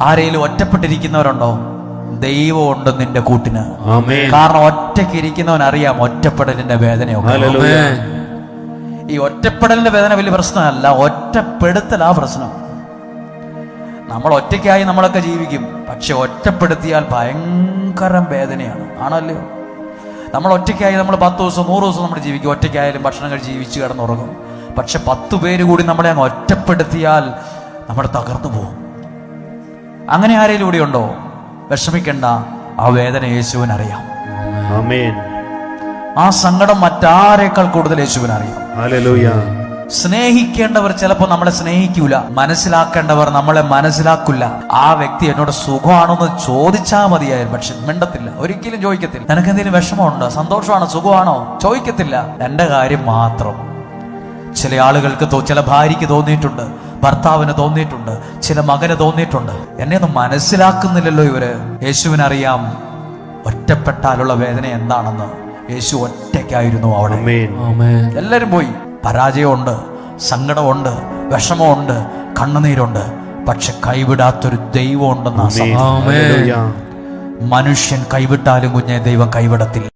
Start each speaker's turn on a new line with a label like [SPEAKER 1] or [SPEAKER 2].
[SPEAKER 1] ആരെങ്കിലും ഒറ്റപ്പെട്ടിരിക്കുന്നവരുണ്ടോ? ദൈവം ഉണ്ട് നിന്റെ കൂട്ടിന്. കാരണം ഒറ്റയ്ക്ക് ഇരിക്കുന്നവൻ അറിയാം ഒറ്റപ്പെടലിന്റെ വേദനയൊക്കെ. ഈ ഒറ്റപ്പെടലിന്റെ വേദന വലിയ പ്രശ്നമല്ല, ഒറ്റപ്പെടുത്തലാ പ്രശ്നം. നമ്മൾ ഒറ്റയ്ക്കായി നമ്മളൊക്കെ ജീവിക്കും, പക്ഷെ ഒറ്റപ്പെടുത്തിയാൽ ഭയങ്കര വേദനയാണ്. ആണല്ലോ? നമ്മൾ ഒറ്റയ്ക്കായി നമ്മൾ 10 ദിവസം 100 ദിവസം നമ്മൾ ജീവിക്കും, ഒറ്റയ്ക്കായാലും ഭക്ഷണം കഴിച്ച് ജീവിച്ച് കിടന്നുറങ്ങും. പക്ഷെ 10 പേര് കൂടി നമ്മളെ അങ്ങ് ഒറ്റപ്പെടുത്തിയാൽ നമ്മൾ തകർന്നു പോകും. അങ്ങനെ ആരെങ്കിലും ഇവിടെ ഉണ്ടോ? വിഷമിക്കണ്ട, ആ വേദന യേശുവിനറിയാം. ആ സങ്കടം മറ്റാരേക്കാൾ കൂടുതൽ യേശുവിനറിയാം. സ്നേഹിക്കേണ്ടവർ ചിലപ്പോൾ നമ്മളെ സ്നേഹിക്കൂല, മനസ്സിലാക്കേണ്ടവർ നമ്മളെ മനസ്സിലാക്കില്ല. ആ വ്യക്തി എന്നോട് സുഖമാണോന്ന് ചോദിച്ചാൽ മതിയായിരുന്നു, പക്ഷെ മിണ്ടത്തില്ല, ഒരിക്കലും ചോദിക്കത്തില്ല. നിനക്ക് എന്തെങ്കിലും വിഷമമുണ്ടോ, സന്തോഷമാണോ, സുഖമാണോ, ചോദിക്കത്തില്ല. എന്റെ കാര്യം മാത്രം. ചില ആളുകൾക്ക് ചില ഭാര്യയ്ക്ക് തോന്നിയിട്ടുണ്ട്, ഭർത്താവിന് തോന്നിയിട്ടുണ്ട്, ചില മകന് തോന്നിയിട്ടുണ്ട്, എന്നെ ഒന്നും മനസ്സിലാക്കുന്നില്ലല്ലോ ഇവര്. യേശുവിനറിയാം ഒറ്റപ്പെട്ടാലുള്ള വേദന എന്താണെന്ന്. യേശു ഒറ്റയ്ക്കായിരുന്നു അവിടെ. എല്ലാരും പോയി. പരാജയമുണ്ട്, സങ്കടമുണ്ട്, വിഷമമുണ്ട്, കണ്ണുനീരുണ്ട്, പക്ഷെ കൈവിടാത്തൊരു ദൈവം ഉണ്ടെന്ന്. മനുഷ്യൻ കൈവിട്ടാലും കുഞ്ഞെ ദൈവം കൈവിടത്തില്ല.